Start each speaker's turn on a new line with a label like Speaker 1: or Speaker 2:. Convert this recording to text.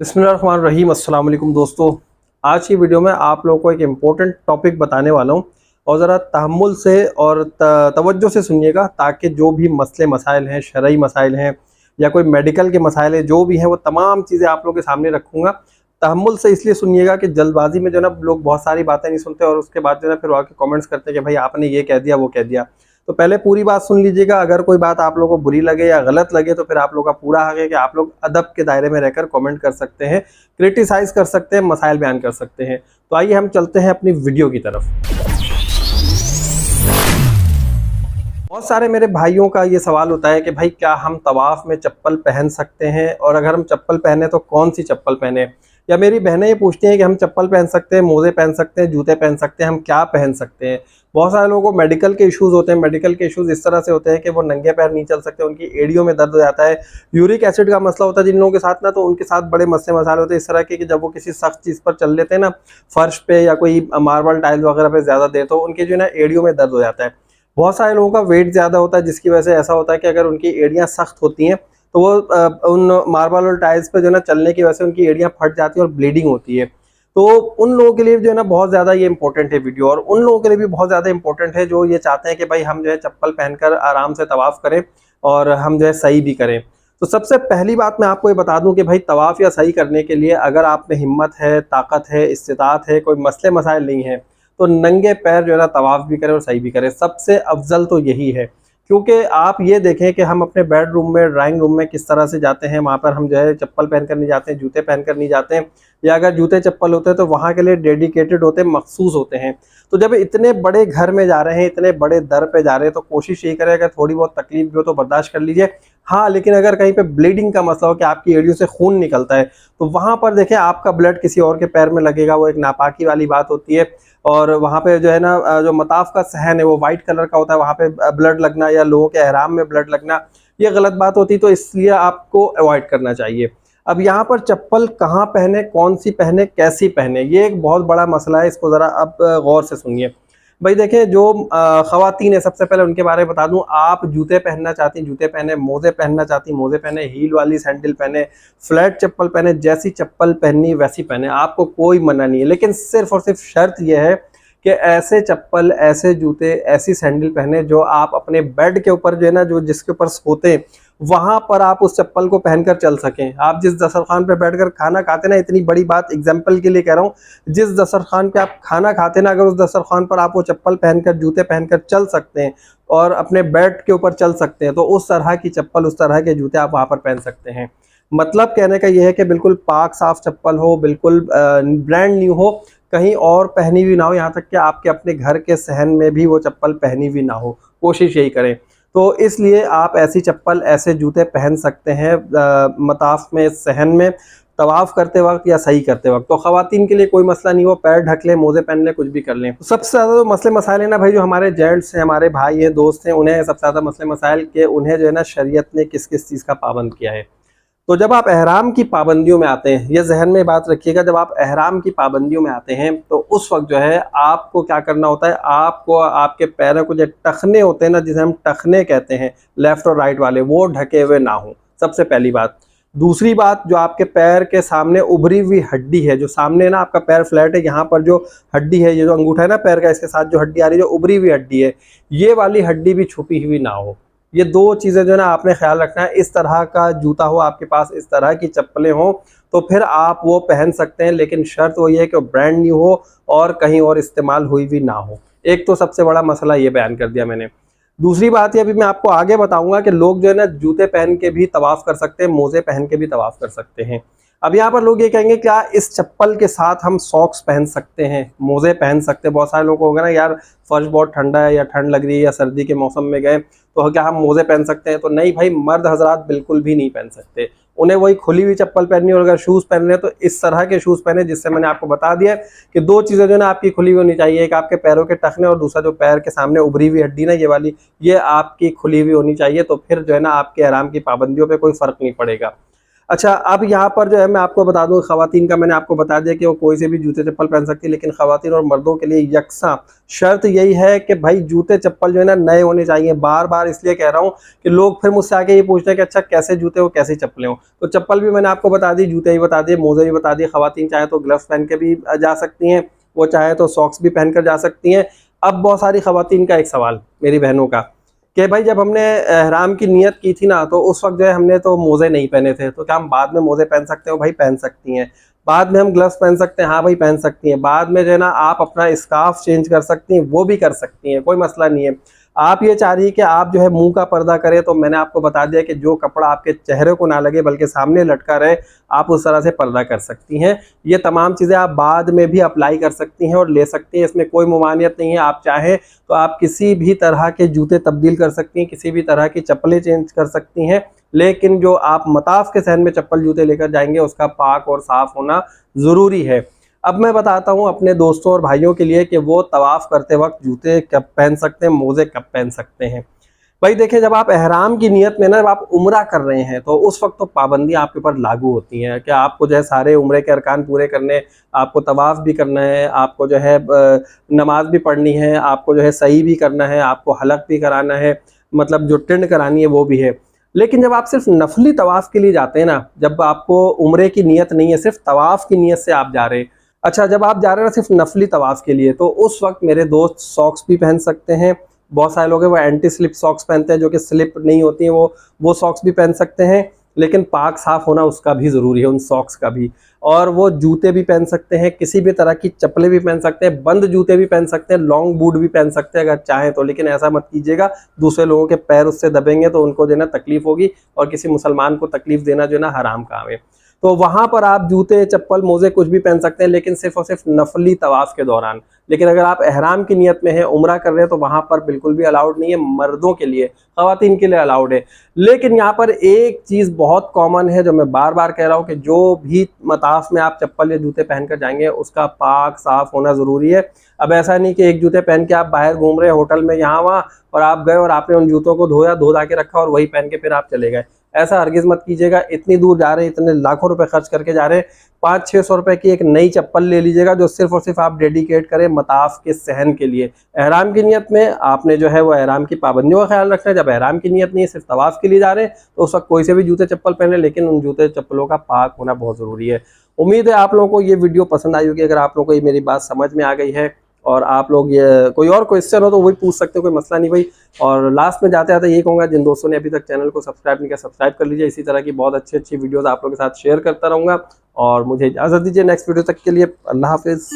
Speaker 1: बिस्मिल्लाहिर्रहमानिर्रहीम। अस्सलाम वालेकुम दोस्तों, आज की वीडियो में आप लोगों को एक इम्पोर्टेंट टॉपिक बताने वाला हूँ और ज़रा तहम्मुल से और तवज्जो से सुनिएगा ताकि जो भी मसले मसाइल हैं, शरई मसाइल हैं या कोई मेडिकल के मसाइल हैं, जो भी हैं वो तमाम चीज़ें आप लोगों के सामने रखूँगा। तहम्मुल से इसलिए सुनिएगा कि जल्दबाजी में जो है ना लोग बहुत सारी बातें नहीं सुनते और उसके बाद जो है ना फिर आके कमेंट्स करते हैं कि भाई आपने ये कह दिया वो कह दिया। तो पहले पूरी बात सुन लीजिएगा। अगर कोई बात आप लोगों को बुरी लगे या गलत लगे तो फिर आप लोगों का पूरा हक है कि आप लोग अदब के दायरे में रहकर कमेंट कर सकते हैं, क्रिटिसाइज कर सकते हैं, मसाइल बयान कर सकते हैं। तो आइए हम चलते हैं अपनी वीडियो की तरफ। बहुत सारे मेरे भाइयों का ये सवाल होता है कि भाई क्या हम तवाफ में चप्पल पहन सकते हैं, और अगर हम चप्पल पहने तो कौन सी चप्पल पहने। या मेरी बहनें ये पूछती हैं कि हम चप्पल पहन सकते हैं, मोजे पहन सकते हैं, जूते पहन सकते हैं, हम क्या पहन सकते हैं। बहुत सारे लोगों को मेडिकल के इश्यूज होते हैं। मेडिकल के इश्यूज इस तरह से होते हैं कि वो नंगे पैर नहीं चल सकते, उनकी एड़ियों में दर्द हो जाता है। यूरिक एसिड का मसला होता है जिन लोगों के साथ ना, तो उनके साथ बड़े मसले मसाले होते हैं इस तरह के कि जब वो किसी सख्त चीज़ पर चल लेते हैं ना, फर्श पे या कोई मार्बल टाइल वगैरह पे ज़्यादा देर, तो उनके जो है ना एड़ियों में दर्द हो जाता है। बहुत सारे लोगों का वेट ज़्यादा होता है जिसकी वजह से ऐसा होता है कि अगर उनकी एड़ियाँ सख्त होती हैं तो वो उन मार्बल और टाइल्स पे जो है ना चलने की वजह से उनकी एड़ियाँ फट जाती हैं और ब्लीडिंग होती है। तो उन लोगों के लिए जो है ना बहुत ज़्यादा ये इंपॉर्टेंट है वीडियो, और उन लोगों के लिए भी बहुत ज़्यादा इंपॉर्टेंट है जो ये चाहते हैं कि भाई हम जो है चप्पल पहनकर आराम से तवाफ़ करें और हम जो है सही भी करें। तो सबसे पहली बात मैं आपको ये बता दूं कि भाई तवाफ़ या सही करने के लिए अगर आप में हिम्मत है, ताकत है, इस्तिताअत है, कोई मसले मसाइल नहीं है, तो नंगे पैर जो है ना तवाफ़ भी करें और सही भी करें। सबसे अफजल तो यही है, क्योंकि आप ये देखें कि हम अपने बेडरूम में, ड्राइंग रूम में किस तरह से जाते हैं। वहाँ पर हम जो है चप्पल पहनकर नहीं जाते हैं, जूते पहनकर नहीं जाते हैं, या अगर जूते चप्पल होते हैं तो वहाँ के लिए डेडिकेटेड होते हैं, मखसूस होते हैं। तो जब इतने बड़े घर में जा रहे हैं, इतने बड़े दर पे जा रहे हैं, तो कोशिश यही करें अगर थोड़ी बहुत तकलीफ भी हो तो बर्दाश्त कर लीजिए। हाँ, लेकिन अगर कहीं पे ब्लीडिंग का मसला हो कि आपकी एड़ियों से खून निकलता है, तो वहाँ पर देखें आपका ब्लड किसी और के पैर में लगेगा, वो एक नापाकी वाली बात होती है। और वहाँ पे जो है ना जो मताफ का सहन है वो वाइट कलर का होता है, वहाँ पे ब्लड लगना या लोगों के एहराम में ब्लड लगना ये गलत बात होती है, तो इसलिए आपको अवॉइड करना चाहिए। अब यहाँ पर चप्पल कहाँ पहने, कौन सी पहने, कैसी पहने, ये एक बहुत बड़ा मसला है। इसको ज़रा अब गौर से सुनिए। भाई देखिए, जो ख़वातीन है, सबसे पहले उनके बारे में बता दूं, आप जूते पहनना चाहती हैं जूते पहने, मोज़े पहनना चाहती हैं मोज़े पहने, हील वाली सैंडल पहने, फ्लैट चप्पल पहने, जैसी चप्पल पहननी वैसी पहने, आपको कोई मना नहीं है। लेकिन सिर्फ और सिर्फ शर्त यह है कि ऐसे चप्पल, ऐसे जूते, ऐसी सैंडल पहने जो आप अपने बेड के ऊपर जो है ना, जो जिसके ऊपर सोते हैं वहां पर आप उस चप्पल को पहनकर चल सकें। आप जिस दस्तरखान पर बैठकर खाना खाते ना, इतनी बड़ी बात एग्जाम्पल के लिए कह रहा हूँ, जिस दस्तरखान पे आप खाना खाते ना, अगर उस दस्तरखान पर आप वो चप्पल पहनकर, जूते पहनकर चल सकते हैं और अपने बेड के ऊपर चल सकते हैं, तो उस तरह की चप्पल, उस तरह के जूते आप वहां पर पहन सकते हैं। मतलब कहने का यह है कि बिल्कुल पाक साफ चप्पल हो, बिल्कुल ब्रांड न्यू हो, कहीं और पहनी हुई ना हो, यहाँ तक कि आपके अपने घर के सहन में भी वो चप्पल पहनी हुई ना हो, कोशिश यही करें। तो इसलिए आप ऐसी चप्पल, ऐसे जूते पहन सकते हैं मताफ में, सहन में, तवाफ़ करते वक्त या सही करते वक्त। तो ख़वातीन के लिए कोई मसला नहीं, वो पैर ढक लें, मोज़े पहन लें, कुछ भी कर लें। तो सबसे ज़्यादा जो मसले मसाइल है ना भाई, जो हमारे जेंट्स हैं, हमारे भाई हैं, दोस्त हैं, उन्हें सबसे ज़्यादा मसले मसाइल के, उन्हें जो है ना शरीयत ने किस किस चीज़ का पाबंद किया है। तो जब आप एहराम की पाबंदियों में आते हैं, ये जहन में बात रखिएगा, जब आप एहराम की पाबंदियों में आते हैं तो उस वक्त जो है आपको क्या करना होता है, आपको आपके पैरों को जो टखने होते हैं ना, जिसे हम टखने कहते हैं, लेफ्ट और राइट वाले, वो ढके हुए ना हो, सबसे पहली बात। दूसरी बात, जो आपके पैर के सामने उभरी हुई हड्डी है, जो सामने ना आपका पैर फ्लैट है, यहाँ पर जो हड्डी है, ये जो अंगूठा है ना पैर का, इसके साथ जो हड्डी आ रही है, जो उभरी हुई हड्डी है, ये वाली हड्डी भी छुपी हुई ना हो। ये दो चीज़ें जो है ना आपने ख्याल रखना है। इस तरह का जूता हो आपके पास, इस तरह की चप्पलें हो, तो फिर आप वो पहन सकते हैं, लेकिन शर्त वही है कि ब्रांड न्यू हो और कहीं और इस्तेमाल हुई भी ना हो। एक तो सबसे बड़ा मसला ये बयान कर दिया मैंने। दूसरी बात ये अभी मैं आपको आगे बताऊंगा कि लोग जो है ना जूते पहन के भी तवाफ़ कर सकते हैं, मोज़े पहन के भी तवाफ़ कर सकते हैं। अब यहाँ पर लोग ये कहेंगे क्या इस चप्पल के साथ हम सॉक्स पहन सकते हैं, मोज़े पहन सकते हैं। बहुत सारे लोग होंगे ना, यार फर्श बहुत ठंडा है या ठंड लग रही है या सर्दी के मौसम में गए तो क्या हम मोज़े पहन सकते हैं। तो नहीं भाई, मर्द हजरात बिल्कुल भी नहीं पहन सकते, उन्हें वही खुली हुई चप्पल पहननी है। और अगर शूज़ पहन रहे हैं तो इस तरह के शूज़ पहने जिससे मैंने आपको बता दिया कि दो चीज़ें जो है ना आपकी खुली हुई होनी चाहिए, एक आपके पैरों के टखने और दूसरा जो पैर के सामने उभरी हुई हड्डी ना, ये वाली, ये आपकी खुली हुई होनी चाहिए। तो फिर जो है ना आपके आराम की पाबंदियों पर कोई फ़र्क नहीं पड़ेगा। अच्छा, अब यहाँ पर जो है मैं आपको बता दूं, खवातीन का मैंने आपको बता दिया कि वो कोई से भी जूते चप्पल पहन सकती है, लेकिन खवातीन और मर्दों के लिए यकसा शर्त यही है कि भाई जूते चप्पल जो है ना नए होने चाहिए। बार बार इसलिए कह रहा हूँ कि लोग फिर मुझसे आके ये पूछते हैं कि अच्छा कैसे जूते हो कैसी चप्पलें हो। तो चप्पल भी मैंने आपको बता दी, जूते भी बता दिए, मोजे भी बता दिए। खवातीन चाहे तो ग्लव्स पहन के भी जा सकती हैं, वो चाहे तो सॉक्स भी पहनकर जा सकती हैं। अब बहुत सारी खवातीन का एक सवाल मेरी बहनों का कि भाई जब हमने एहराम की नियत की थी ना, तो उस वक्त जो है हमने तो मोजे नहीं पहने थे, तो क्या हम बाद में मोजे पहन सकते हो? भाई पहन सकती हैं। बाद में हम ग्लव्स पहन सकते हैं? हाँ भाई पहन सकती हैं। बाद में जो है ना आप अपना स्कार्फ चेंज कर सकती हैं, वो भी कर सकती हैं, कोई मसला नहीं है। आप ये चाह रही है कि आप जो है मुंह का पर्दा करें, तो मैंने आपको बता दिया कि जो कपड़ा आपके चेहरे को ना लगे बल्कि सामने लटका रहे, आप उस तरह से पर्दा कर सकती हैं। ये तमाम चीज़ें आप बाद में भी अप्लाई कर सकती हैं और ले सकती हैं, इसमें कोई ममानियत नहीं है। आप चाहें तो आप किसी भी तरह के जूते तब्दील कर सकती हैं, किसी भी तरह की चप्पलें चेंज कर सकती हैं, लेकिन जो आप मताफ के सहन में चप्पल जूते लेकर जाएंगे उसका पाक और साफ होना ज़रूरी है। अब मैं बताता हूँ अपने दोस्तों और भाइयों के लिए कि वो तवाफ़ करते वक्त जूते कब पहन सकते हैं, मोज़े कब पहन सकते हैं। भाई देखिए, जब आप एहराम की नियत में ना, जब आप उम्रा कर रहे हैं, तो उस वक्त तो पाबंदियां आपके ऊपर लागू होती हैं कि आपको जो है सारे उम्रे के अरकान पूरे करने, आपको तवाफ़ भी करना है, आपको जो है नमाज भी पढ़नी है, आपको जो है सही भी करना है, आपको हलक भी कराना है, मतलब जो टिंड करानी है वो भी है। लेकिन जब आप सिर्फ नफली तवाफ़ के लिए जाते हैं ना, जब आपको उम्रे की नियत नहीं है, सिर्फ तवाफ़ की नियत से आप जा रहे हैं, अच्छा जब आप जा रहे हैं ना सिर्फ नफली तवाफ़ के लिए, तो उस वक्त मेरे दोस्त सॉक्स भी पहन सकते हैं। बहुत सारे लोग हैं वो एंटी स्लिप सॉक्स पहनते हैं, जो कि स्लिप नहीं होती हैं, वो सॉक्स भी पहन सकते हैं। लेकिन पाक साफ होना उसका भी ज़रूरी है, उन सॉक्स का भी। और वो जूते भी पहन सकते हैं, किसी भी तरह की चप्पलें भी पहन सकते हैं, बंद जूते भी पहन सकते हैं, लॉन्ग बूट भी पहन सकते हैं अगर चाहें तो। लेकिन ऐसा मत कीजिएगा, दूसरे लोगों के पैर उससे दबेंगे तो उनको जो है ना तकलीफ होगी, और किसी मुसलमान को तकलीफ देना जो है ना हराम काम है। तो वहाँ पर आप जूते चप्पल मोजे कुछ भी पहन सकते हैं, लेकिन सिर्फ और सिर्फ नफली तवाफ़ के दौरान। लेकिन अगर आप एहराम की नियत में है, उम्रा कर रहे हैं, तो वहाँ पर बिल्कुल भी अलाउड नहीं है। मर्दों के लिए, ख़वातीन के लिए अलाउड है। लेकिन यहाँ पर एक चीज़ बहुत कॉमन है जो मैं बार बार कह रहा हूँ कि जो भी मताफ में आप चप्पल या जूते पहन कर जाएंगे उसका पाक साफ होना ज़रूरी है। अब ऐसा नहीं कि एक जूते पहन के आप बाहर घूम रहे हैं होटल में यहाँ वहाँ, और आप गए और आपने उन जूतों को धोया, धो धा के रखा और वही पहन के फिर आप चले गए। ऐसा हरगिज़ मत कीजिएगा। इतनी दूर जा रहे हैं, इतने लाखों रुपए खर्च करके जा रहे हैं, 500-600 रुपए की एक नई चप्पल ले लीजिएगा जो सिर्फ और सिर्फ आप डेडिकेट करें मताफ के सहन के लिए। एहराम की नियत में आपने जो है वो एहराम की पाबंदियों का ख्याल रखना है। जब एहराम की नियत नहीं है, सिर्फ तवाफ़ के लिए जा रहे हैं, तो उस वक्त कोई से भी जूते चप्पल पहने, लेकिन उन जूते चप्पलों का पाक होना बहुत ज़रूरी है। उम्मीद है आप लोगों को ये वीडियो पसंद आई होगी। अगर आप लोगों को ये मेरी बात समझ में आ गई है और आप लोग ये कोई और क्वेश्चन हो तो वही पूछ सकते हो, कोई मसला नहीं भाई। और लास्ट में जाते आते ये कहूँगा, जिन दोस्तों ने अभी तक चैनल को सब्सक्राइब नहीं किया, सब्सक्राइब कर लीजिए। इसी तरह की बहुत अच्छी वीडियोस आप लोगों के साथ शेयर करता रहूँगा। और मुझे इजाज़त दीजिए, नेक्स्ट वीडियो तक के लिए अल्लाह हाफिज़।